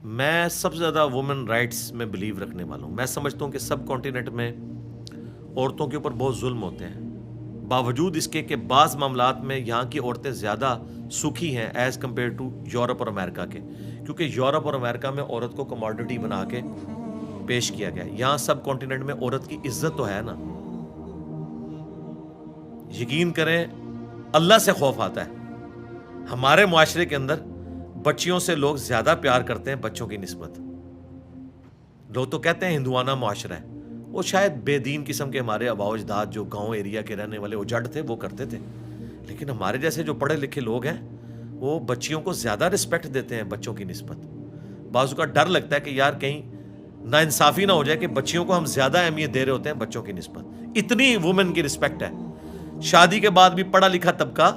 میں سب سے زیادہ وومن رائٹس میں بلیو رکھنے والا ہوں. میں سمجھتا ہوں کہ سب کانٹیننٹ میں عورتوں کے اوپر بہت ظلم ہوتے ہیں، باوجود اس کے کہ بعض معاملات میں یہاں کی عورتیں زیادہ سکھی ہیں ایز کمپیئر ٹو یورپ اور امریکہ کے، کیونکہ یورپ اور امریکہ میں عورت کو کموڈٹی بنا کے پیش کیا گیا. یہاں سب کانٹیننٹ میں عورت کی عزت تو ہے نا. یقین کریں اللہ سے خوف آتا ہے. ہمارے معاشرے کے اندر بچیوں سے لوگ زیادہ پیار کرتے ہیں بچوں کی نسبت. لوگ تو کہتے ہیں ہندوانہ معاشرہ ہے، وہ شاید بے دین قسم کے ہمارے آباء و اجداد جو گاؤں ایریا کے رہنے والے اجڑ تھے وہ کرتے تھے، لیکن ہمارے جیسے جو پڑھے لکھے لوگ ہیں وہ بچیوں کو زیادہ رسپیکٹ دیتے ہیں بچوں کی نسبت. بعض کا ڈر لگتا ہے کہ یار کہیں ناانصافی نہ ہو جائے کہ بچیوں کو ہم زیادہ اہمیت دے رہے ہوتے ہیں بچوں کی نسبت. اتنی وومن کی رسپیکٹ ہے. شادی کے بعد بھی پڑھا لکھا طبقہ،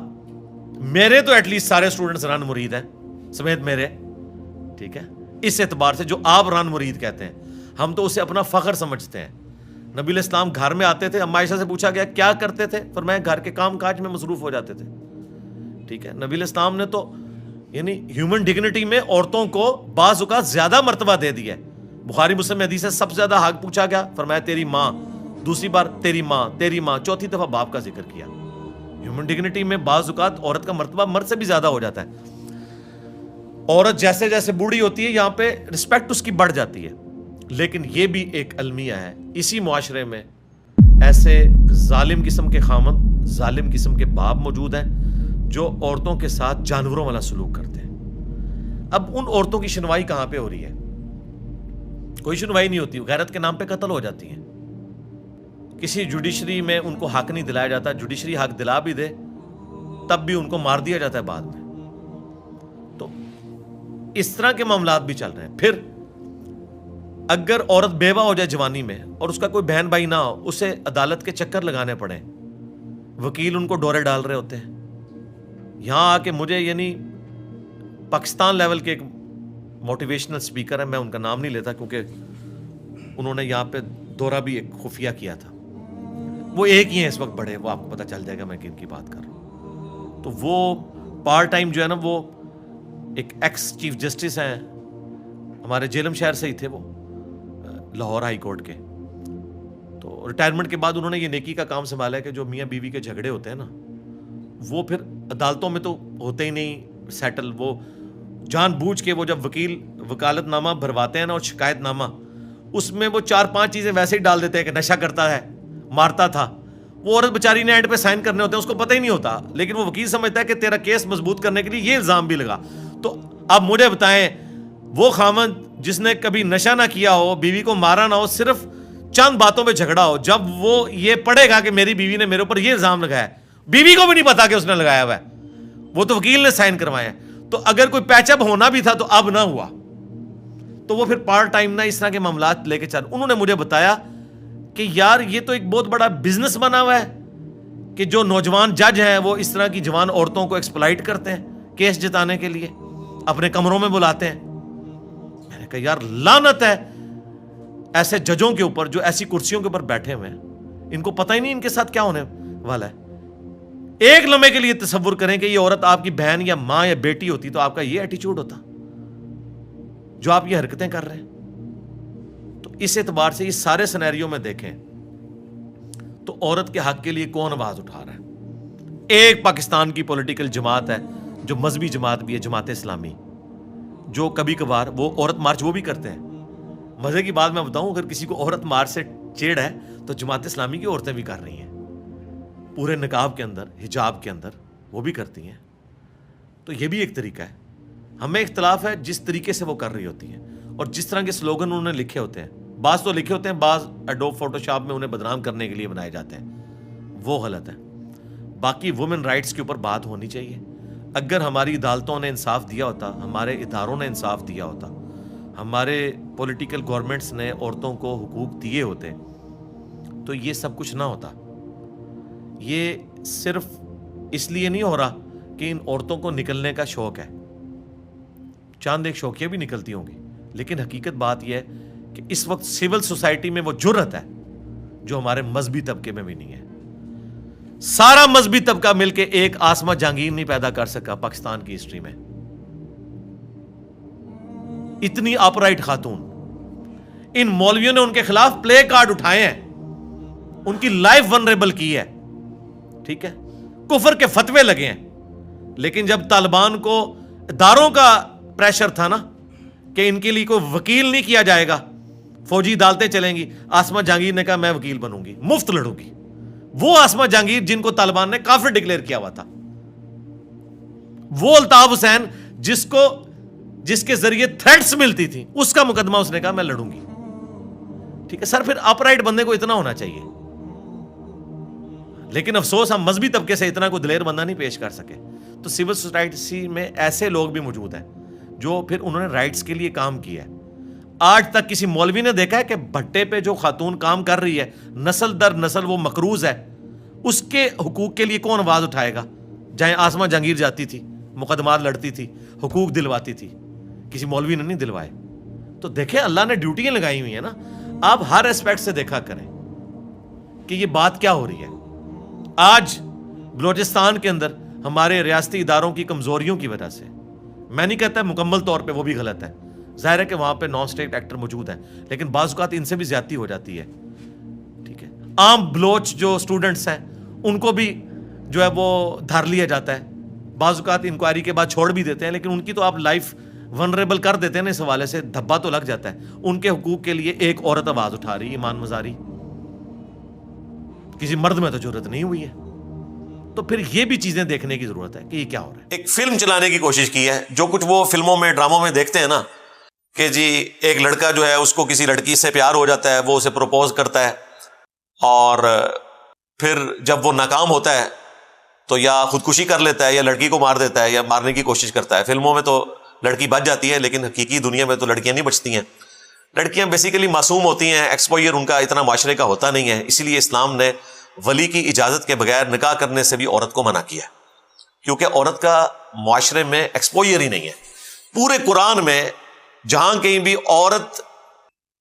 میرے تو ایٹ لیسٹ سارے اسٹوڈنٹس رن مرید ہیں سمیت میرے، ٹھیک ہے، اس اعتبار سے جو آپ رن مرید کہتے ہیں ہم تو اسے اپنا فخر سمجھتے ہیں. نبی علیہ السلام گھر میں آتے تھے، اما عائشہ سے پوچھا گیا کیا کرتے تھے، فرمایا گھر کے کام کاج میں مصروف ہو جاتے تھے. ٹھیک ہے، نبی علیہ السلام نے تو یعنی ہیومن ڈگنیٹی میں عورتوں کو بعض اوقات زیادہ مرتبہ دے دیا ہے. بخاری مسلم میں حدیث ہے سب سے زیادہ حق پوچھا گیا، فرمایا تیری ماں، دوسری بار تیری ماں، چوتھی دفعہ باپ کا ذکر کیا. ہیومن ڈگنیٹی میں بعض اوقات عورت کا مرتبہ مرد سے بھی زیادہ ہو جاتا ہے. عورت جیسے جیسے بوڑھی ہوتی ہے یہاں پہ رسپیکٹ اس کی بڑھ جاتی ہے. لیکن یہ بھی ایک المیہ ہے، اسی معاشرے میں ایسے ظالم قسم کے خامند، ظالم قسم کے باپ موجود ہیں جو عورتوں کے ساتھ جانوروں والا سلوک کرتے ہیں. اب ان عورتوں کی سنوائی کہاں پہ ہو رہی ہے؟ کوئی سنوائی نہیں ہوتی، غیرت کے نام پہ قتل ہو جاتی ہیں. کسی جوڈیشری میں ان کو حق نہیں دلایا جاتا، جوڈیشری حق دلا بھی دے تب بھی ان کو مار دیا جاتا ہے بعد میں. تو اس طرح کے معاملات بھی چل رہے ہیں. پھر اگر عورت بیوہ ہو جائے جوانی میں اور اس کا کوئی بہن بھائی نہ ہو، اسے عدالت کے چکر لگانے پڑے، وکیل ان کو ڈورے ڈال رہے ہوتے ہیں. یہاں آ کے مجھے یعنی پاکستان لیول کے ایک موٹیویشنل سپیکر ہیں، میں ان کا نام نہیں لیتا کیونکہ انہوں نے یہاں پہ دورہ بھی ایک خفیہ کیا تھا، وہ ایک ہی ہیں اس وقت بڑے، وہ آپ کو پتہ چل جائے گا میں کن کی بات کر رہا ہوں. تو وہ پارٹ ٹائم جو ہے نا، وہ ایک ایکس چیف جسٹس ہیں ہمارے جیلم شہر سے ہی تھے، وہ لاہور ہائی کورٹ کے. تو ریٹائرمنٹ کے بعد انہوں نے یہ نیکی کا کام سنبھالا ہے کہ جو میاں بیوی کے جھگڑے ہوتے ہیں نا، وہ پھر عدالتوں میں تو ہوتے ہی نہیں سیٹل. وہ جان بوجھ کے وہ جب وکیل وکالت نامہ بھرواتے ہیں نا اور شکایت نامہ، اس میں وہ 4-5 چیزیں ویسے ہی ڈال دیتے ہیں کہ نشہ کرتا ہے، مارتا تھا. وہ عورت بیچاری نے اینڈ پہ سائن کرنے ہوتے ہیں، اس کو پتہ ہی نہیں ہوتا، لیکن وہ وکیل سمجھتا ہے کہ تیرا کیس مضبوط کرنے کے لیے یہ الزام بھی لگا. تو اب مجھے بتائیں، وہ خاوند جس نے کبھی نشہ نہ کیا ہو، بیوی کو مارا نہ ہو، صرف چند باتوں پہ جھگڑا ہو، جب وہ یہ پڑھے گا کہ میری بیوی نے میرے اوپر یہ الزام لگایا ہے، بیوی کو بھی نہیں پتا کہ اس نے لگایا ہوا ہے، وہ تو وکیل نے سائن کروایا ہے. تو اگر کوئی پیچ اپ ہونا بھی تھا تو اب نہ ہوا. تو وہ پھر پارٹ ٹائم نہ اس طرح کے معاملات لے کے چل. انہوں نے مجھے بتایا کہ یار یہ تو ایک بہت بڑا بزنس بنا ہوا ہے کہ جو نوجوان جج ہیں وہ اس طرح کی جوان عورتوں کو ایکسپلائٹ کرتے ہیں کیس جتانے کے لیے، اپنے کمروں میں بلاتے ہیں. میں نے کہا یار لعنت ہے ایسے ججوں کے اوپر جو ایسی کرسیوں کے اوپر بیٹھے ہوئے ہیں، ان کو پتہ ہی نہیں ان کے ساتھ کیا ہونے والا ہے. ایک لمحے کے لیے تصور کریں کہ یہ عورت آپ کی بہن یا ماں یا بیٹی ہوتی تو آپ کا یہ ایٹیچیوڈ ہوتا جو آپ یہ حرکتیں کر رہے ہیں. تو اس اعتبار سے یہ سارے سینیریو میں دیکھیں تو عورت کے حق کے لیے کون آواز اٹھا رہا ہے؟ ایک پاکستان کی پولیٹیکل جماعت ہے جو مذہبی جماعت بھی ہے، جماعت اسلامی، جو کبھی کبھار وہ عورت مارچ وہ بھی کرتے ہیں. مزے کی بات میں بتاؤں، اگر کسی کو عورت مارچ سے چیڑ ہے تو جماعت اسلامی کی عورتیں بھی کر رہی ہیں، پورے نقاب کے اندر، حجاب کے اندر وہ بھی کرتی ہیں. تو یہ بھی ایک طریقہ ہے. ہمیں اختلاف ہے جس طریقے سے وہ کر رہی ہوتی ہیں اور جس طرح کے سلوگن انہوں نے لکھے ہوتے ہیں. بعض تو لکھے ہوتے ہیں، بعض ایڈوب فوٹو شاپ میں انہیں بدنام کرنے کے لیے بنائے جاتے ہیں، وہ غلط ہے. باقی وومن رائٹس کے اوپر بات ہونی چاہیے. اگر ہماری عدالتوں نے انصاف دیا ہوتا، ہمارے اداروں نے انصاف دیا ہوتا، ہمارے پولیٹیکل گورنمنٹس نے عورتوں کو حقوق دیے ہوتے تو یہ سب کچھ نہ ہوتا. یہ صرف اس لیے نہیں ہو رہا کہ ان عورتوں کو نکلنے کا شوق ہے، چاند ایک شوقیہ بھی نکلتی ہوں گی، لیکن حقیقت بات یہ ہے کہ اس وقت سول سوسائٹی میں وہ جرأت ہے جو ہمارے مذہبی طبقے میں بھی نہیں ہے. سارا مذہبی طبقہ مل کے ایک آسمہ جہانگیر نہیں پیدا کر سکا پاکستان کی ہسٹری میں. اتنی اپرائٹ خاتون. ان مولویوں نے ان کے خلاف پلے کارڈ اٹھائے ہیں, ان کی لائف ونریبل کی ہے, ٹھیک ہے, کفر کے فتوے لگے ہیں. لیکن جب طالبان کو اداروں کا پریشر تھا نا کہ ان کے لیے کوئی وکیل نہیں کیا جائے گا, فوجی عدالتیں چلیں گی, آسمہ جہانگیر نے کہا میں وکیل بنوں گی, مفت لڑوں گی. وہ آسمہ جہانگیر جن کو طالبان نے کافر ڈکلیئر کیا ہوا تھا, وہ الطاف حسین جس کے ذریعے تھریٹس ملتی تھی, اس کا مقدمہ اس نے کہا میں لڑوں گی. ٹھیک ہے سر, پھر اپرائٹ بندے کو اتنا ہونا چاہیے. لیکن افسوس ہم مذہبی طبقے سے اتنا کوئی دلیر بندہ نہیں پیش کر سکے. تو سول سوسائٹی میں ایسے لوگ بھی موجود ہیں جو پھر انہوں نے رائٹس کے لیے کام کیا ہے. آج تک کسی مولوی نے دیکھا ہے کہ بھٹے پہ جو خاتون کام کر رہی ہے, نسل در نسل وہ مقروض ہے, اس کے حقوق کے لیے کون آواز اٹھائے گا؟ جہاں آسمہ جہانگیر جاتی تھی, مقدمات لڑتی تھی, حقوق دلواتی تھی, کسی مولوی نے نہیں دلوائے. تو دیکھیں اللہ نے ڈیوٹیاں لگائی ہوئی ہیں نا, آپ ہر اسپیکٹ سے دیکھا کریں کہ یہ بات کیا ہو رہی ہے. آج بلوچستان کے اندر ہمارے ریاستی اداروں کی کمزوریوں کی وجہ سے, میں نہیں کہتا مکمل طور پہ وہ بھی غلط ہے, ظاہر ہے کہ وہاں پہ نان اسٹیٹ ایکٹر موجود ہیں, لیکن بعض اوقات ان سے بھی زیادتی ہو جاتی ہے. ٹھیک ہے, عام بلوچ جو اسٹوڈنٹس ہیں ان کو بھی جو ہے وہ دھر لیا جاتا ہے, بعض اوقات انکوائری کے بعد چھوڑ بھی دیتے ہیں, لیکن ان کی تو آپ لائف ونریبل کر دیتے ہیں نا, اس حوالے سے دھبا تو لگ جاتا ہے. ان کے حقوق کے لیے ایک عورت آواز اٹھا رہی, ایمان مزاری, کسی مرد میں تو ضرورت نہیں ہوئی ہے. تو پھر یہ بھی چیزیں دیکھنے کی ضرورت ہے کہ یہ کیا ہو رہا ہے. ایک فلم چلانے کی کوشش کی ہے, جو کچھ وہ فلموں میں ڈراموں میں دیکھتے ہیں نا کہ جی ایک لڑکا جو ہے اس کو کسی لڑکی سے پیار ہو جاتا ہے, وہ اسے پروپوز کرتا ہے, اور پھر جب وہ ناکام ہوتا ہے تو یا خودکشی کر لیتا ہے یا لڑکی کو مار دیتا ہے یا مارنے کی کوشش کرتا ہے. فلموں میں تو لڑکی بچ جاتی ہے, لیکن حقیقی دنیا میں تو لڑکیاں نہیں بچتی ہیں. لڑکیاں بیسیکلی معصوم ہوتی ہیں, ایکسپوئر ان کا اتنا معاشرے کا ہوتا نہیں ہے. اسی لیے اسلام نے ولی کی اجازت کے بغیر نکاح کرنے سے بھی عورت کو منع کیا, کیونکہ عورت کا معاشرے میں ایکسپوئر ہی نہیں ہے. پورے قرآن میں جہاں کہیں بھی عورت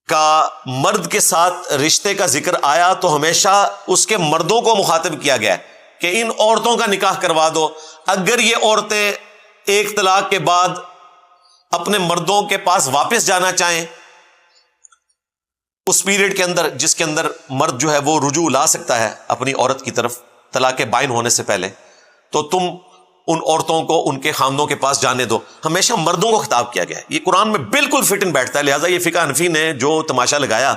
کا مرد کے ساتھ رشتے کا ذکر آیا تو ہمیشہ اس کے مردوں کو مخاطب کیا گیا کہ ان عورتوں کا نکاح کروا دو. اگر یہ عورتیں ایک طلاق کے بعد اپنے مردوں کے پاس واپس جانا چاہیں اس پیریڈ کے اندر جس کے اندر مرد جو ہے وہ رجوع لا سکتا ہے اپنی عورت کی طرف طلاق بائن ہونے سے پہلے, تو تم ان عورتوں کو ان کے خاندوں کے پاس جانے دو. ہمیشہ مردوں کو خطاب کیا گیا ہے. یہ قرآن میں بالکل فٹ ان بیٹھتا ہے. لہٰذا یہ فقہ حنفی نے جو تماشا لگایا,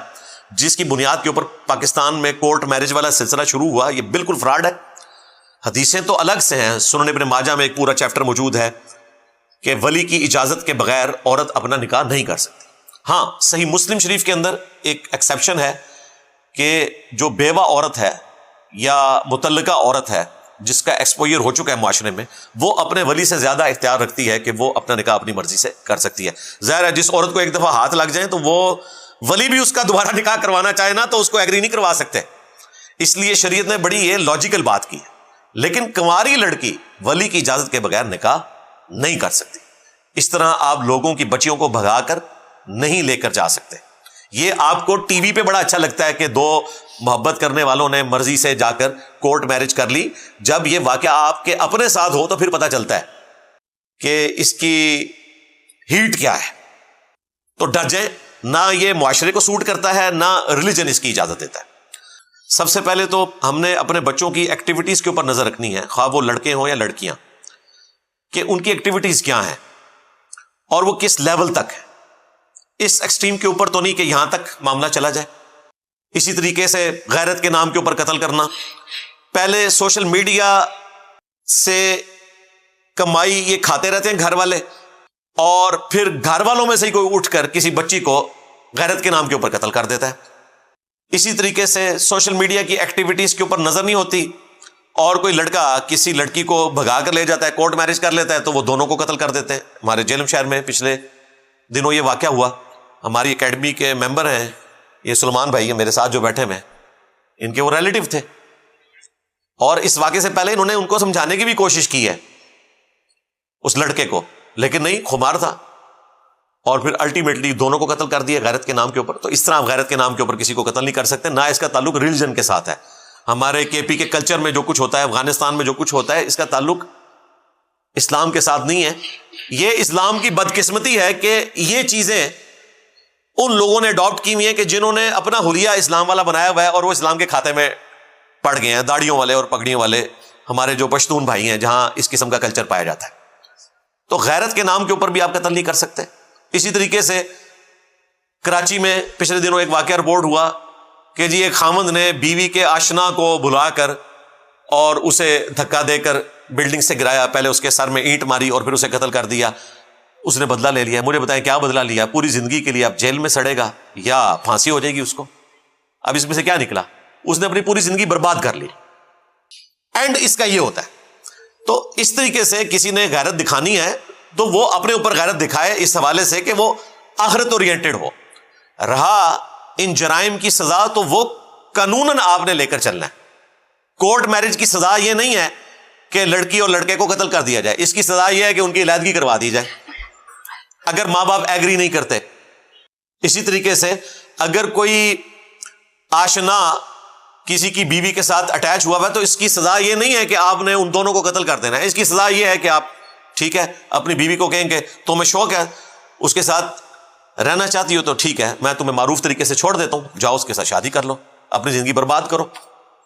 جس کی بنیاد کے اوپر پاکستان میں کورٹ میرج والا سلسلہ شروع ہوا, یہ بالکل فراڈ ہے. حدیثیں تو الگ سے ہیں, سنن ابن ماجہ میں ایک پورا چیپٹر موجود ہے کہ ولی کی اجازت کے بغیر عورت اپنا نکاح نہیں کر سکتی. ہاں صحیح مسلم شریف کے اندر ایک ایکسیپشن ہے کہ جو بیوہ عورت ہے یا متعلقہ عورت ہے جس کا ایکسپوئر ہو چکا ہے معاشرے میں, وہ اپنے ولی سے زیادہ اختیار رکھتی ہے کہ وہ اپنا نکاح اپنی مرضی سے کر سکتی ہے. ظاہر ہے جس عورت کو ایک دفعہ ہاتھ لگ جائیں تو وہ ولی بھی اس کا دوبارہ نکاح کروانا چاہے نا تو اس کو ایگری نہیں کروا سکتے. اس لیے شریعت نے بڑی یہ لاجیکل بات کی. لیکن کنواری لڑکی ولی کی اجازت کے بغیر نکاح نہیں کر سکتی. اس طرح آپ لوگوں کی بچیوں کو بھگا کر نہیں لے کر جا سکتے. یہ آپ کو ٹی وی پہ بڑا اچھا لگتا ہے کہ دو محبت کرنے والوں نے مرضی سے جا کر کورٹ میرج کر لی. جب یہ واقعہ آپ کے اپنے ساتھ ہو تو پھر پتہ چلتا ہے کہ اس کی ہیٹ کیا ہے. تو ڈر جائیں, نہ یہ معاشرے کو سوٹ کرتا ہے نہ ریلیجن اس کی اجازت دیتا ہے. سب سے پہلے تو ہم نے اپنے بچوں کی ایکٹیویٹیز کے اوپر نظر رکھنی ہے, خواہ وہ لڑکے ہوں یا لڑکیاں, کہ ان کی ایکٹیویٹیز کیا ہیں اور وہ کس لیول تک ہے. اس ایکسٹریم کے اوپر تو نہیں کہ یہاں تک معاملہ چلا جائے. اسی طریقے سے غیرت کے نام کے اوپر قتل کرنا. پہلے سوشل میڈیا سے کمائی یہ کھاتے رہتے ہیں گھر والے, اور پھر گھر والوں میں سے ہی کوئی اٹھ کر کسی بچی کو غیرت کے نام کے اوپر قتل کر دیتا ہے. اسی طریقے سے سوشل میڈیا کی ایکٹیویٹیز کے اوپر نظر نہیں ہوتی, اور کوئی لڑکا کسی لڑکی کو بھگا کر لے جاتا ہے, کورٹ میرج کر لیتا ہے, تو وہ دونوں کو قتل کر دیتے ہیں. ہمارے جیلم شہر میں پچھلے دنوں یہ واقعہ ہوا. ہماری اکیڈمی کے ممبر ہیں, یہ سلمان بھائی ہیں میرے ساتھ جو بیٹھے ہیں, ان کے وہ ریلیٹو تھے, اور اس واقعے سے پہلے انہوں نے ان کو سمجھانے کی بھی کوشش کی ہے اس لڑکے کو, لیکن نہیں, خمار تھا, اور پھر الٹیمیٹلی دونوں کو قتل کر دیا غیرت کے نام کے اوپر. تو اس طرح آپ غیرت کے نام کے اوپر کسی کو قتل نہیں کر سکتے. نہ اس کا تعلق ریلیجن کے ساتھ ہے. ہمارے کے پی کے کلچر میں جو کچھ ہوتا ہے, افغانستان میں جو کچھ ہوتا ہے, اس کا تعلق اسلام کے ساتھ نہیں ہے. یہ اسلام کی بدقسمتی ہے کہ یہ چیزیں ان لوگوں نے اڈاپٹ کی ہوئی ہیں کہ جنہوں نے اپنا حلیہ اسلام والا بنایا ہوا ہے اور وہ اسلام کے کھاتے میں پڑ گئے ہیں. داڑھیوں والے اور پگڑیوں والے ہمارے جو پشتون بھائی ہیں جہاں اس قسم کا کلچر پایا جاتا ہے. تو غیرت کے نام کے اوپر بھی آپ قتل نہیں کر سکتے. اسی طریقے سے کراچی میں پچھلے دنوں ایک واقعہ رپورٹ ہوا کہ جی ایک خاوند نے بیوی کے آشنا کو بلا کر اور اسے دھکا دے کر بلڈنگ سے گرایا. پہلے اس کے سر میں اینٹ ماری اور پھر اسے قتل کر دیا. اس نے بدلہ لے لیا. مجھے بتائیں کیا بدلہ لیا؟ پوری زندگی کے لیے اب جیل میں سڑے گا یا پھانسی ہو جائے گی اس کو. اب اس میں سے کیا نکلا؟ اس نے اپنی پوری زندگی برباد کر لی. اینڈ اس کا یہ ہوتا ہے. تو اس طریقے سے کسی نے غیرت دکھانی ہے تو وہ اپنے اوپر غیرت دکھائے اس حوالے سے کہ وہ آخرت اورینٹڈ ہو. رہا ان جرائم کی سزا تو وہ قانوناً آپ نے لے کر چلنا ہے. کورٹ میرج کی سزا یہ نہیں ہے کہ لڑکی اور لڑکے کو قتل کر دیا جائے. اس کی سزا یہ ہے کہ ان کی علیحدگی کروا دی جائے اگر ماں باپ ایگری نہیں کرتے. اسی طریقے سے اگر کوئی آشنا کسی کی بیوی کے ساتھ اٹیچ ہوا ہے تو اس کی سزا یہ نہیں ہے کہ آپ نے ان دونوں کو قتل کر دینا ہے. اس کی سزا یہ ہے کہ آپ ٹھیک ہے اپنی بیوی کو کہیں کہ تمہیں شوق ہے اس کے ساتھ رہنا چاہتی ہو تو ٹھیک ہے میں تمہیں معروف طریقے سے چھوڑ دیتا ہوں, جاؤ اس کے ساتھ شادی کر لو, اپنی زندگی برباد کرو.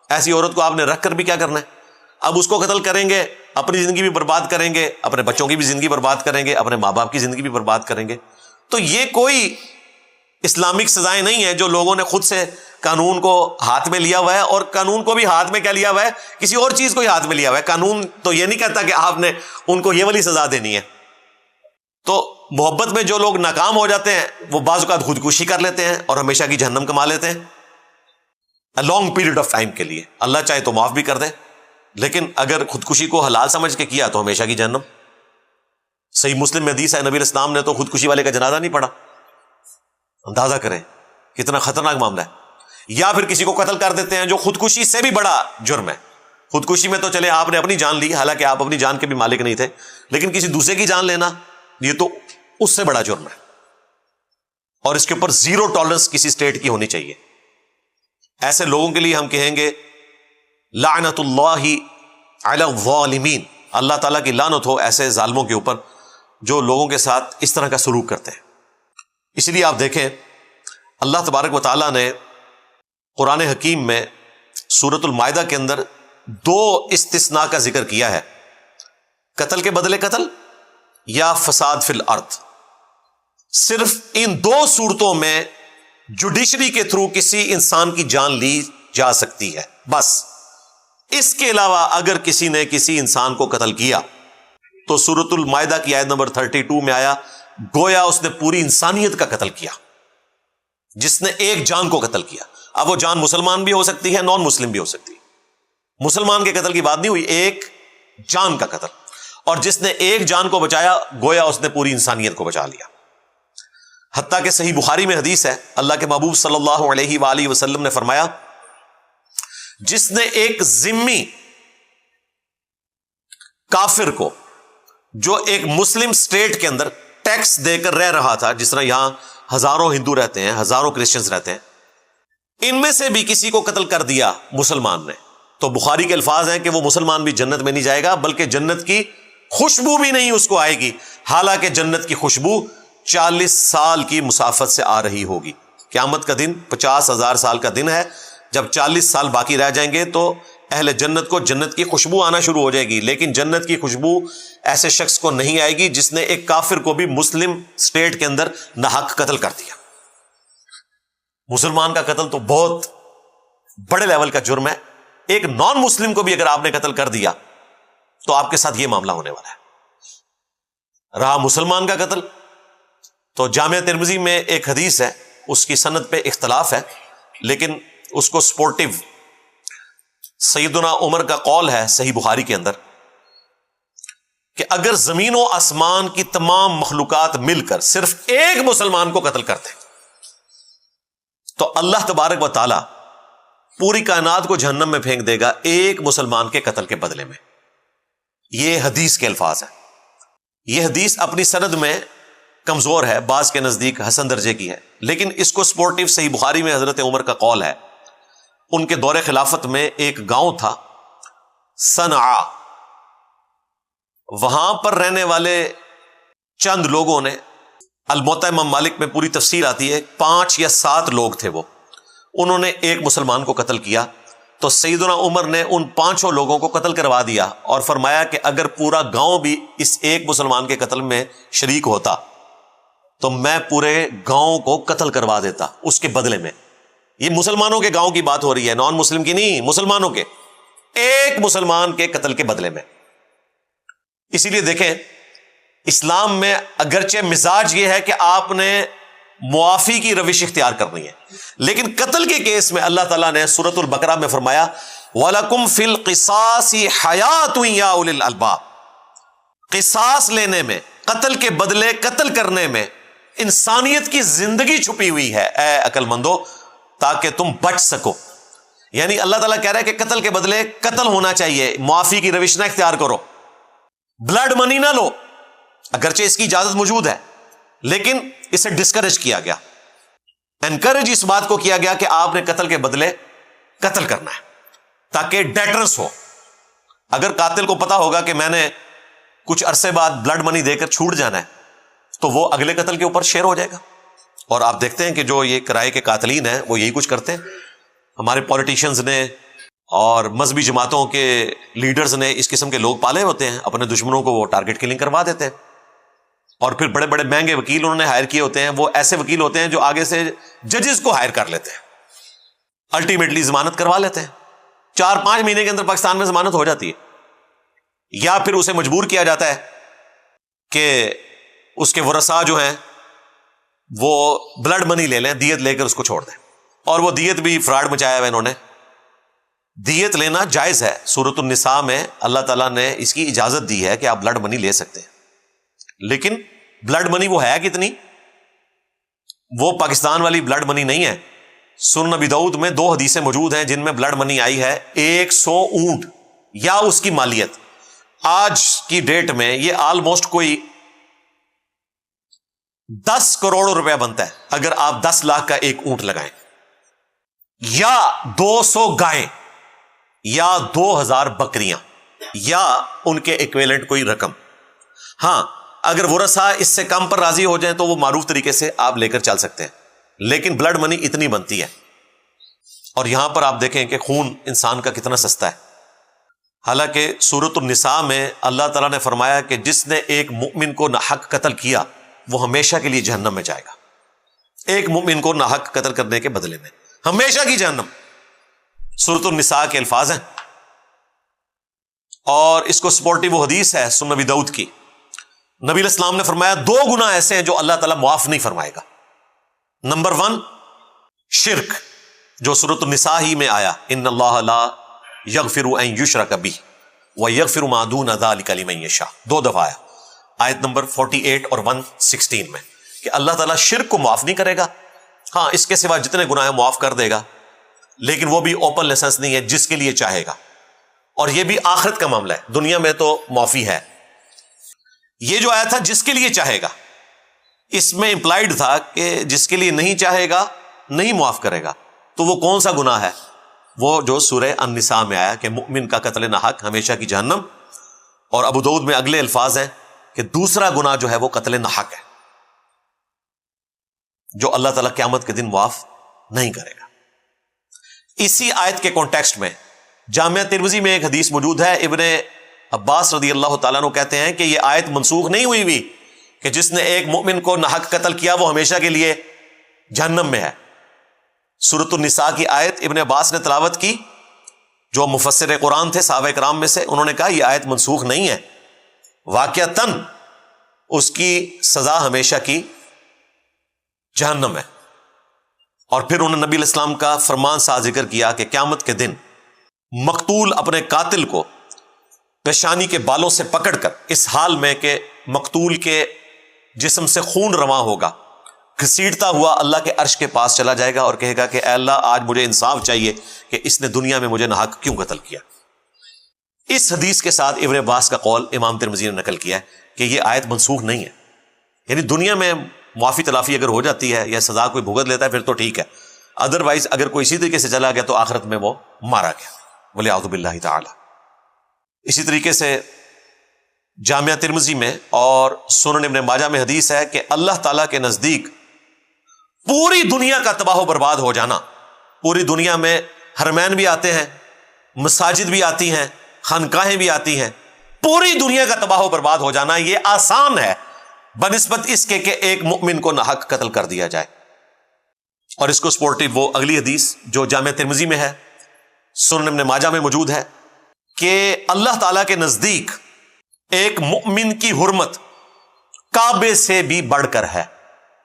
ایسی عورت کو آپ نے رکھ کر بھی کیا کرنا ہے؟ اب اس کو قتل کریں گے, اپنی زندگی بھی برباد کریں گے, اپنے بچوں کی بھی زندگی برباد کریں گے, اپنے ماں باپ کی زندگی بھی برباد کریں گے. تو یہ کوئی اسلامک سزائیں نہیں ہیں جو لوگوں نے خود سے قانون کو ہاتھ میں لیا ہوا ہے. اور قانون کو بھی ہاتھ میں کیا لیا ہوا ہے؟ کسی اور چیز کو ہی ہاتھ میں لیا ہوا ہے. قانون تو یہ نہیں کہتا کہ آپ نے ان کو یہ والی سزا دینی ہے. تو محبت میں جو لوگ ناکام ہو جاتے ہیں وہ بعض اوقات خودکشی کر لیتے ہیں اور ہمیشہ کی جہنم کما لیتے ہیں لانگ پیریڈ آف ٹائم کے لیے. اللہ چاہے تو معاف بھی کر دے, لیکن اگر خودکشی کو حلال سمجھ کے کیا تو ہمیشہ کی جہنم. صحیح مسلم میں حدیث ہے نبی علیہ السلام نے تو خودکشی والے کا جنازہ نہیں پڑھا. اندازہ کریں کتنا خطرناک معاملہ ہے. یا پھر کسی کو قتل کر دیتے ہیں جو خودکشی سے بھی بڑا جرم ہے. خودکشی میں تو چلے آپ نے اپنی جان لی, حالانکہ آپ اپنی جان کے بھی مالک نہیں تھے, لیکن کسی دوسرے کی جان لینا یہ تو اس سے بڑا جرم ہے. اور اس کے اوپر زیرو ٹالرنس کسی اسٹیٹ کی ہونی چاہیے. ایسے لوگوں کے لیے ہم کہیں گے لعنت اللہ علی الظالمین, اللہ تعالیٰ کی لعنت ہو ایسے ظالموں کے اوپر جو لوگوں کے ساتھ اس طرح کا سلوک کرتے ہیں. اس لیے آپ دیکھیں اللہ تبارک و تعالیٰ نے قرآن حکیم میں سورۃ المائدہ کے اندر دو استثناء کا ذکر کیا ہے, قتل کے بدلے قتل یا فساد فی الارض. صرف ان دو صورتوں میں جوڈیشری کے تھرو کسی انسان کی جان لی جا سکتی ہے بس. اس کے علاوہ اگر کسی نے کسی انسان کو قتل کیا تو سورۃ المائدہ کی آیت نمبر 32 میں آیا گویا اس نے پوری انسانیت کا قتل کیا. جس نے ایک جان کو قتل کیا, اب وہ جان مسلمان بھی ہو سکتی ہے نان مسلم بھی ہو سکتی ہے. مسلمان کے قتل کی بات نہیں ہوئی, ایک جان کا قتل. اور جس نے ایک جان کو بچایا گویا اس نے پوری انسانیت کو بچا لیا. حتیٰ کہ صحیح بخاری میں حدیث ہے اللہ کے محبوب صلی اللہ علیہ وآلہ وسلم نے فرمایا جس نے ایک ذمی کافر کو جو ایک مسلم سٹیٹ کے اندر ٹیکس دے کر رہ رہا تھا, جس طرح یہاں ہزاروں ہندو رہتے ہیں, ہزاروں کرسچنز رہتے ہیں, ان میں سے بھی کسی کو قتل کر دیا مسلمان نے, تو بخاری کے الفاظ ہیں کہ وہ مسلمان بھی جنت میں نہیں جائے گا بلکہ جنت کی خوشبو بھی نہیں اس کو آئے گی, حالانکہ جنت کی خوشبو 40 سال کی مسافت سے آ رہی ہوگی. قیامت کا دن 50,000 سال کا دن ہے. جب 40 سال باقی رہ جائیں گے تو اہل جنت کو جنت کی خوشبو آنا شروع ہو جائے گی, لیکن جنت کی خوشبو ایسے شخص کو نہیں آئے گی جس نے ایک کافر کو بھی مسلم سٹیٹ کے اندر ناحق قتل کر دیا. مسلمان کا قتل تو بہت بڑے لیول کا جرم ہے. ایک نان مسلم کو بھی اگر آپ نے قتل کر دیا تو آپ کے ساتھ یہ معاملہ ہونے والا ہے. رہا مسلمان کا قتل تو جامعہ ترمذی میں ایک حدیث ہے, اس کی سند پہ اختلاف ہے, لیکن اس کو سپورٹو سیدنا عمر کا قول ہے صحیح بخاری کے اندر کہ اگر زمین و آسمان کی تمام مخلوقات مل کر صرف ایک مسلمان کو قتل کرتے تو اللہ تبارک و تعالی پوری کائنات کو جہنم میں پھینک دے گا ایک مسلمان کے قتل کے بدلے میں. یہ حدیث کے الفاظ ہیں. یہ حدیث اپنی سند میں کمزور ہے, بعض کے نزدیک حسن درجے کی ہے, لیکن اس کو سپورٹو صحیح بخاری میں حضرت عمر کا قول ہے. ان کے دور خلافت میں ایک گاؤں تھا صنعاء, وہاں پر رہنے والے چند لوگوں نے، الموطا امام مالک میں پوری تفصیل آتی ہے، 5 یا 7 لوگ تھے وہ، انہوں نے ایک مسلمان کو قتل کیا، تو سیدنا عمر نے ان 5 لوگوں کو قتل کروا دیا اور فرمایا کہ اگر پورا گاؤں بھی اس ایک مسلمان کے قتل میں شریک ہوتا تو میں پورے گاؤں کو قتل کروا دیتا اس کے بدلے میں۔ یہ مسلمانوں کے گاؤں کی بات ہو رہی ہے، نان مسلم کی نہیں، مسلمانوں کے، ایک مسلمان کے قتل کے بدلے میں۔ اسی لیے دیکھیں اسلام میں اگرچہ مزاج یہ ہے کہ آپ نے معافی کی روش اختیار کرنی ہے، لیکن قتل کے کیس میں اللہ تعالیٰ نے سورۃ البقرہ میں فرمایا وَلَكُمْ فِي الْقِصَاصِ حَيَاةٌ يَا أُولِي الْأَلْبَابِ، قصاص لینے میں، قتل کے بدلے قتل کرنے میں انسانیت کی زندگی چھپی ہوئی ہے اے عقل مندو، تاکہ تم بچ سکو۔ یعنی اللہ تعالیٰ کہہ رہا ہے کہ قتل کے بدلے قتل ہونا چاہیے، معافی کی روش نہ اختیار کرو، بلڈ منی نہ لو، اگرچہ اس کی اجازت موجود ہے لیکن اسے ڈسکریج کیا گیا، انکریج اس بات کو کیا گیا کہ آپ نے قتل کے بدلے قتل کرنا ہے تاکہ ڈیٹرنس ہو۔ اگر قاتل کو پتا ہوگا کہ میں نے کچھ عرصے بعد بلڈ منی دے کر چھوٹ جانا ہے تو وہ اگلے قتل کے اوپر شیر ہو جائے گا۔ اور آپ دیکھتے ہیں کہ جو یہ کرائے کے قاتلین ہیں وہ یہی کچھ کرتے ہیں۔ ہمارے پولیٹیشنز نے اور مذہبی جماعتوں کے لیڈرز نے اس قسم کے لوگ پالے ہوتے ہیں، اپنے دشمنوں کو وہ ٹارگٹ کلنگ کروا دیتے ہیں، اور پھر بڑے بڑے مہنگے وکیل انہوں نے ہائر کیے ہوتے ہیں، وہ ایسے وکیل ہوتے ہیں جو آگے سے ججز کو ہائر کر لیتے ہیں، الٹیمیٹلی ضمانت کروا لیتے ہیں، 4-5 مہینے کے اندر پاکستان میں ضمانت ہو جاتی ہے، یا پھر اسے مجبور کیا جاتا ہے کہ اس کے ورثاء جو ہیں وہ بلڈ منی لے لیں، دیت لے کر اس کو چھوڑ دیں، اور وہ دیت بھی فراڈ مچایا ہوا انہوں نے۔ دیت لینا جائز ہے، سورۃ النساء میں اللہ تعالیٰ نے اس کی اجازت دی ہے کہ آپ بلڈ منی لے سکتے ہیں، لیکن بلڈ منی وہ ہے کتنی؟ وہ پاکستان والی بلڈ منی نہیں ہے۔ سنن نبی داؤد میں 2 حدیثیں موجود ہیں جن میں بلڈ منی آئی ہے 100 اونٹ یا اس کی مالیت۔ آج کی ڈیٹ میں یہ آلموسٹ کوئی 10 کروڑ روپے بنتا ہے اگر آپ 10 لاکھ کا ایک اونٹ لگائیں، یا 200 گائیں، یا 2000 بکریاں، یا ان کے ایکویلنٹ کوئی رقم۔ ہاں اگر ورثاء اس سے کم پر راضی ہو جائیں تو وہ معروف طریقے سے آپ لے کر چل سکتے ہیں، لیکن بلڈ منی اتنی بنتی ہے۔ اور یہاں پر آپ دیکھیں کہ خون انسان کا کتنا سستا ہے۔ حالانکہ سورۃ النساء میں اللہ تعالیٰ نے فرمایا کہ جس نے ایک مؤمن کو ناحق قتل کیا وہ ہمیشہ کے لیے جہنم میں جائے گا، ایک مؤمن کو ناحق قتل کرنے کے بدلے میں ہمیشہ کی جہنم۔ سورۃ النساء کے الفاظ ہیں، اور اس کو سپورٹیو وہ حدیث ہے سنن نبی داؤد کی۔ نبی علیہ السلام نے فرمایا 2 گناہ ایسے ہیں جو اللہ تعالیٰ معاف نہیں فرمائے گا۔ نمبر 1 شرک، جو سورۃ النساء ہی میں آیا، ان اللہ لا یغفر ان یشرک بہ ویغفر ما دون ذلک لمن یشاء، 2 دفعہ آیا، آیت نمبر 48 اور 116 میں، کہ اللہ تعالیٰ شرک کو معاف نہیں کرے گا، ہاں اس کے سوا جتنے گناہ ہیں معاف کر دے گا، لیکن وہ بھی اوپن لائسنس نہیں ہے، جس کے لیے چاہے گا۔ اور یہ بھی آخرت کا معاملہ ہے، دنیا میں تو معافی ہے۔ یہ جو آیا تھا جس کے لیے چاہے گا، اس میں امپلائڈ تھا کہ جس کے لیے نہیں چاہے گا نہیں معاف کرے گا، تو وہ کون سا گناہ ہے؟ وہ جو سورہ النساء میں آیا کہ مؤمن کا قتل ناحق ہمیشہ کی جہنم، اور ابو داؤد میں اگلے الفاظ ہیں کہ دوسرا گناہ جو ہے وہ قتل ناحق ہے، جو اللہ تعالیٰ قیامت کے دن معاف نہیں کرے گا۔ اسی آیت کے کانٹیکسٹ میں جامعہ ترمذی میں ایک حدیث موجود ہے، ابن عباس رضی اللہ تعالیٰ عنہ کہتے ہیں کہ یہ آیت منسوخ نہیں ہوئی کہ جس نے ایک مؤمن کو ناحق قتل کیا وہ ہمیشہ کے لیے جہنم میں ہے۔ سورۃ النساء کی آیت ابن عباس نے تلاوت کی، جو مفسر قرآن تھے صحابہ کرام میں سے، انہوں نے کہا یہ آیت منسوخ نہیں ہے، واقعتاً اس کی سزا ہمیشہ کی جہنم ہے۔ اور پھر انہوں نے نبی علیہ السلام کا فرمان سا ذکر کیا کہ قیامت کے دن مقتول اپنے قاتل کو پیشانی کے بالوں سے پکڑ کر اس حال میں کہ مقتول کے جسم سے خون رواں ہوگا، گھسیٹتا ہوا اللہ کے عرش کے پاس چلا جائے گا اور کہے گا کہ اے اللہ آج مجھے انصاف چاہیے کہ اس نے دنیا میں مجھے ناحق کیوں قتل کیا۔ اس حدیث کے ساتھ ابن عباس کا قول امام ترمذی نے نقل کیا ہے کہ یہ آیت منسوخ نہیں ہے، یعنی دنیا میں معافی تلافی اگر ہو جاتی ہے یا سزا کوئی بھگت لیتا ہے پھر تو ٹھیک ہے، ادروائز اگر کوئی اسی طریقے سے چلا گیا تو آخرت میں وہ مارا گیا، ولیعوذ باللہ تعالی۔ اسی طریقے سے جامعہ ترمذی میں اور سنن ابن ماجہ میں حدیث ہے کہ اللہ تعالیٰ کے نزدیک پوری دنیا کا تباہ و برباد ہو جانا، پوری دنیا میں حرمین بھی آتے ہیں، مساجد بھی آتی ہیں، خانقاہیں بھی آتی ہیں، پوری دنیا کا تباہ و برباد ہو جانا یہ آسان ہے بنسبت اس کے کہ ایک مؤمن کو ناحق قتل کر دیا جائے۔ اور اس کو سپورٹیو وہ اگلی حدیث جو جامعہ ترمذی میں ہے، سنن ابن ماجہ میں موجود ہے کہ اللہ تعالیٰ کے نزدیک ایک مؤمن کی حرمت کعبے سے بھی بڑھ کر ہے،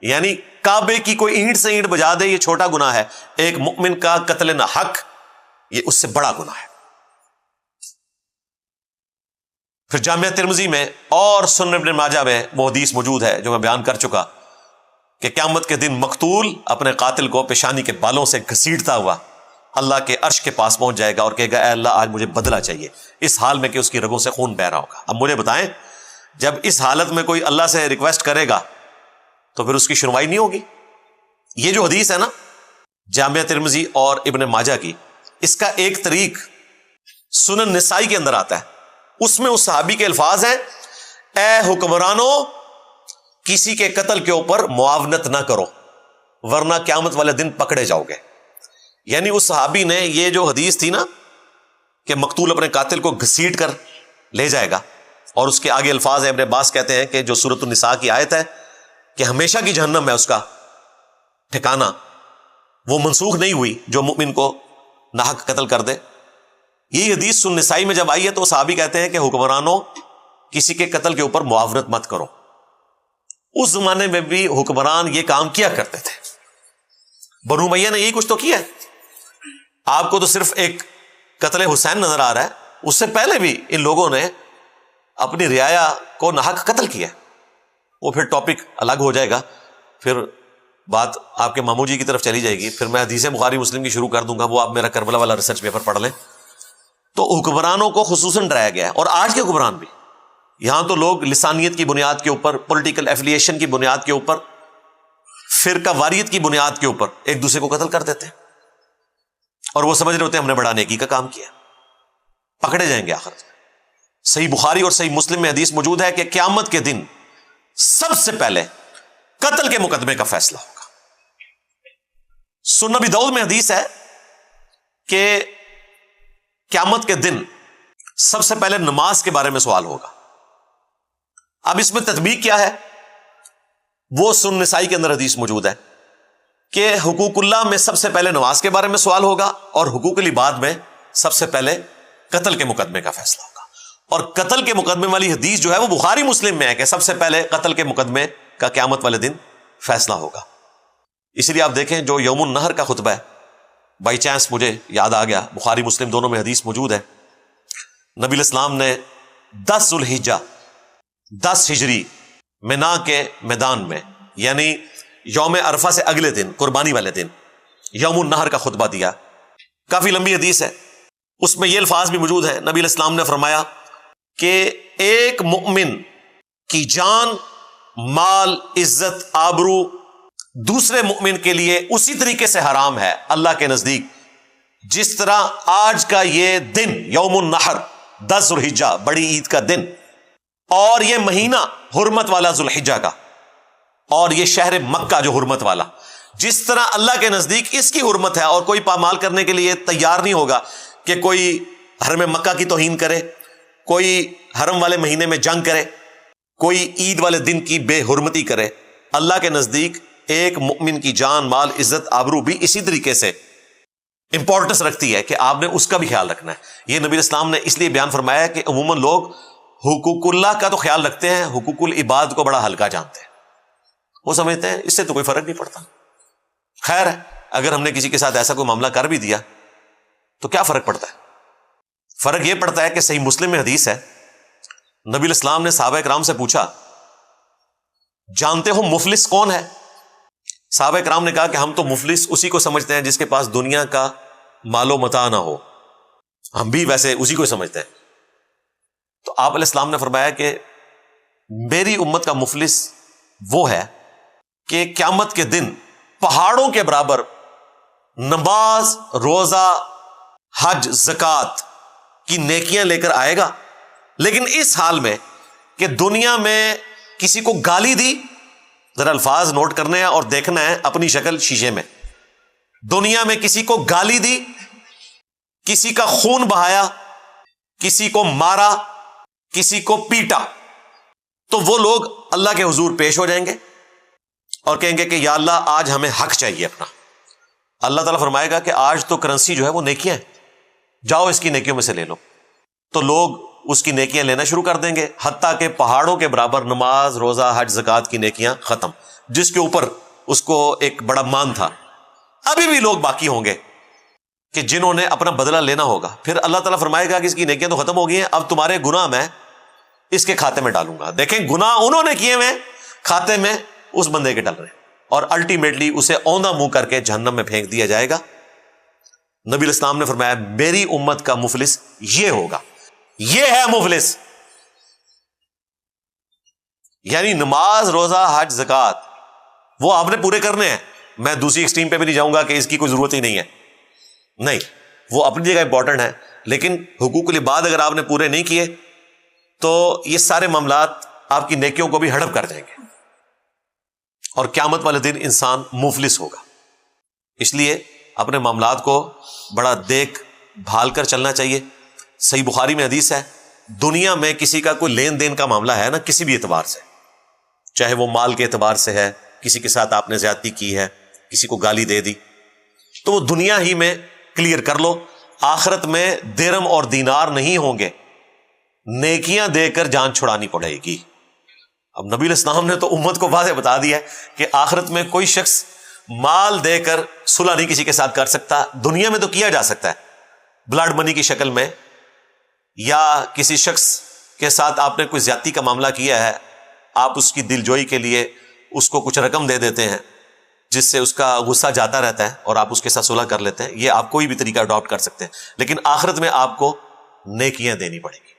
یعنی کعبے کی کوئی اینٹ سے اینٹ بجا دے یہ چھوٹا گناہ ہے، ایک مؤمن کا قتل ناحق یہ اس سے بڑا گناہ ہے۔ پھر جامعہ ترمذی میں اور سنن ابن ماجہ میں وہ حدیث موجود ہے جو میں بیان کر چکا کہ قیامت کے دن مقتول اپنے قاتل کو پیشانی کے بالوں سے گھسیٹتا ہوا اللہ کے عرش کے پاس پہنچ جائے گا اور کہے گا اے اللہ آج مجھے بدلہ چاہیے، اس حال میں کہ اس کی رگوں سے خون بہ رہا ہوگا۔ اب مجھے بتائیں جب اس حالت میں کوئی اللہ سے ریکویسٹ کرے گا تو پھر اس کی سنوائی نہیں ہوگی؟ یہ جو حدیث ہے نا جامعہ ترمذی اور ابن ماجہ کی، اس کا ایک طریق سنن نسائی کے اندر آتا ہے، اس میں اس صحابی کے الفاظ ہیں اے حکمرانوں کسی کے قتل کے اوپر معاونت نہ کرو ورنہ قیامت والے دن پکڑے جاؤ گے۔ یعنی اس صحابی نے یہ جو حدیث تھی نا کہ مقتول اپنے قاتل کو گھسیٹ کر لے جائے گا، اور اس کے آگے الفاظ ہیں ابن عباس کہتے ہیں کہ جو سورۃ النساء کی آیت ہے کہ ہمیشہ کی جہنم ہے اس کا ٹھکانہ، وہ منسوخ نہیں ہوئی جو مؤمن کو ناحق قتل کر دے۔ یہ حدیث سنن نسائی میں جب آئی ہے تو صحابی کہتے ہیں کہ حکمرانوں کسی کے قتل کے اوپر معاونت مت کرو۔ اس زمانے میں بھی حکمران یہ کام کیا کرتے تھے، بنو امیہ نے یہی کچھ تو کیا ہے۔ آپ کو تو صرف ایک قتل حسین نظر آ رہا ہے، اس سے پہلے بھی ان لوگوں نے اپنی رعایا کو ناحق قتل کیا۔ وہ پھر ٹاپک الگ ہو جائے گا، پھر بات آپ کے ماموں جی کی طرف چلی جائے گی، پھر میں حدیث بخاری مسلم کی شروع کر دوں گا، وہ آپ میرا کربلا والا ریسرچ پیپر پڑھ لیں۔ تو حکمرانوں کو خصوصاً ڈرایا گیا ہے، اور آج کے حکمران بھی، یہاں تو لوگ لسانیت کی بنیاد کے اوپر، پولیٹیکل ایفیلیشن کی بنیاد کے اوپر، فرقہ واریت کی بنیاد کے اوپر ایک دوسرے کو قتل کر دیتے ہیں، اور وہ سمجھ رہے ہوتے ہیں ہم نے بڑا نیکی کا کام کیا، پکڑے جائیں گے آخر میں۔ صحیح بخاری اور صحیح مسلم میں حدیث موجود ہے کہ قیامت کے دن سب سے پہلے قتل کے مقدمے کا فیصلہ ہوگا۔ سنن ابی داؤد میں حدیث ہے کہ قیامت کے دن سب سے پہلے نماز کے بارے میں سوال ہوگا۔ اب اس میں تطبیق کیا ہے؟ وہ سنن نسائی کے اندر حدیث موجود ہے کہ حقوق اللہ میں سب سے پہلے نماز کے بارے میں سوال ہوگا، اور حقوق العباد میں سب سے پہلے قتل کے مقدمے کا فیصلہ ہوگا۔ اور قتل کے مقدمے والی حدیث جو ہے وہ بخاری مسلم میں ہے کہ سب سے پہلے قتل کے مقدمے کا قیامت والے دن فیصلہ ہوگا۔ اسی لیے آپ دیکھیں جو یوم النحر کا خطبہ ہے، بائی چانس مجھے یاد آ گیا، بخاری مسلم دونوں میں حدیث موجود ہے، نبی الاسلام نے 10 ذو الحجہ 10 ہجری منا کے میدان میں، یعنی یوم عرفہ سے اگلے دن، قربانی والے دن، یوم النحر کا خطبہ دیا۔ کافی لمبی حدیث ہے، اس میں یہ الفاظ بھی موجود ہیں، نبی الاسلام نے فرمایا کہ ایک مؤمن کی جان، مال، عزت، آبرو دوسرے مؤمن کے لیے اسی طریقے سے حرام ہے اللہ کے نزدیک جس طرح آج کا یہ دن یوم النحر 10 ذو الحجہ بڑی عید کا دن، اور یہ مہینہ حرمت والا ذو الحجہ کا، اور یہ شہر مکہ جو حرمت والا، جس طرح اللہ کے نزدیک اس کی حرمت ہے اور کوئی پامال کرنے کے لیے تیار نہیں ہوگا کہ کوئی حرم مکہ کی توہین کرے، کوئی حرم والے مہینے میں جنگ کرے، کوئی عید والے دن کی بے حرمتی کرے، اللہ کے نزدیک ایک مؤمن کی جان، مال، عزت، آبرو بھی اسی طریقے سے امپورٹنس رکھتی ہے کہ آپ نے اس کا بھی خیال رکھنا ہے۔ یہ نبی اسلام نے اس لیے بیان فرمایا کہ عموماً لوگ حقوق اللہ کا تو خیال رکھتے ہیں، حقوق العباد کو بڑا ہلکا جانتے ہیں، وہ سمجھتے ہیں اس سے تو کوئی فرق نہیں پڑتا۔ خیر ہے، اگر ہم نے کسی کے ساتھ ایسا کوئی معاملہ کر بھی دیا تو کیا فرق پڑتا ہے؟ فرق یہ پڑتا ہے کہ صحیح مسلم میں حدیث ہے، نبی الاسلام نے صحابہ کرام سے پوچھا جانتے ہو مفلس کون ہے؟ صحابہ کرام نے کہا کہ ہم تو مفلس اسی کو سمجھتے ہیں جس کے پاس دنیا کا مال و متاع نہ ہو، ہم بھی ویسے اسی کو سمجھتے ہیں۔ تو آپ علیہ السلام نے فرمایا کہ میری امت کا مفلس وہ ہے کہ قیامت کے دن پہاڑوں کے برابر نماز، روزہ، حج، زکوٰۃ کی نیکیاں لے کر آئے گا، لیکن اس حال میں کہ دنیا میں کسی کو گالی دی، ذرا الفاظ نوٹ کرنے ہیں اور دیکھنا ہے اپنی شکل شیشے میں، دنیا میں کسی کو گالی دی، کسی کا خون بہایا، کسی کو مارا، کسی کو پیٹا، تو وہ لوگ اللہ کے حضور پیش ہو جائیں گے اور کہیں گے کہ یا اللہ آج ہمیں حق چاہیے اپنا۔ اللہ تعالیٰ فرمائے گا کہ آج تو کرنسی جو ہے وہ نیکیاں ہیں، جاؤ اس کی نیکیوں میں سے لے لو۔ تو لوگ اس کی نیکیاں لینا شروع کر دیں گے، حتیٰ کہ پہاڑوں کے برابر نماز، روزہ، حج، زکوٰۃ کی نیکیاں ختم، جس کے اوپر اس کو ایک بڑا مان تھا۔ ابھی بھی لوگ باقی ہوں گے کہ جنہوں نے اپنا بدلہ لینا ہوگا۔ پھر اللہ تعالیٰ فرمائے گا کہ اس کی نیکیاں تو ختم ہو گئی ہیں، اب تمہارے گناہ میں اس کے کھاتے میں ڈالوں گا۔ دیکھیں گناہ انہوں نے کیے ہوئے کھاتے میں اس بندے کے ڈل رہے ہیں، اور الٹیمیٹلی اسے اوندھا منہ کر کے جہنم میں پھینک دیا جائے گا۔ نبی علیہ السلام نے فرمایا میری امت کا مفلس یہ ہوگا، یہ ہے مفلس، یعنی نماز، روزہ، حج، زکوٰۃ وہ آپ نے پورے کرنے ہیں۔ میں دوسری ایکسٹریم پہ بھی نہیں جاؤں گا کہ اس کی کوئی ضرورت ہی نہیں ہے، نہیں، وہ اپنی جگہ امپورٹنٹ ہے، لیکن حقوق العباد اگر آپ نے پورے نہیں کیے تو یہ سارے معاملات آپ کی نیکیوں کو بھی ہڑپ کر جائیں گے، اور قیامت والے دن انسان مفلس ہوگا۔ اس لیے اپنے معاملات کو بڑا دیکھ بھال کر چلنا چاہیے۔ صحیح بخاری میں حدیث ہے، دنیا میں کسی کا کوئی لین دین کا معاملہ ہے نا، کسی بھی اعتبار سے، چاہے وہ مال کے اعتبار سے ہے، کسی کے ساتھ آپ نے زیادتی کی ہے، کسی کو گالی دے دی، تو وہ دنیا ہی میں کلیئر کر لو، آخرت میں درہم اور دینار نہیں ہوں گے، نیکیاں دے کر جان چھڑانی پڑے گی۔ اب نبی علیہ السلام نے تو امت کو واضح بتا دیا ہے کہ آخرت میں کوئی شخص مال دے کر صلح نہیں کسی کے ساتھ کر سکتا، دنیا میں تو کیا جا سکتا ہے بلڈ منی کی شکل میں، یا کسی شخص کے ساتھ آپ نے کوئی زیادتی کا معاملہ کیا ہے، آپ اس کی دل جوئی کے لیے اس کو کچھ رقم دے دیتے ہیں جس سے اس کا غصہ جاتا رہتا ہے اور آپ اس کے ساتھ صلح کر لیتے ہیں، یہ آپ کوئی بھی طریقہ اڈاپٹ کر سکتے ہیں، لیکن آخرت میں آپ کو نیکیاں دینی پڑیں گی۔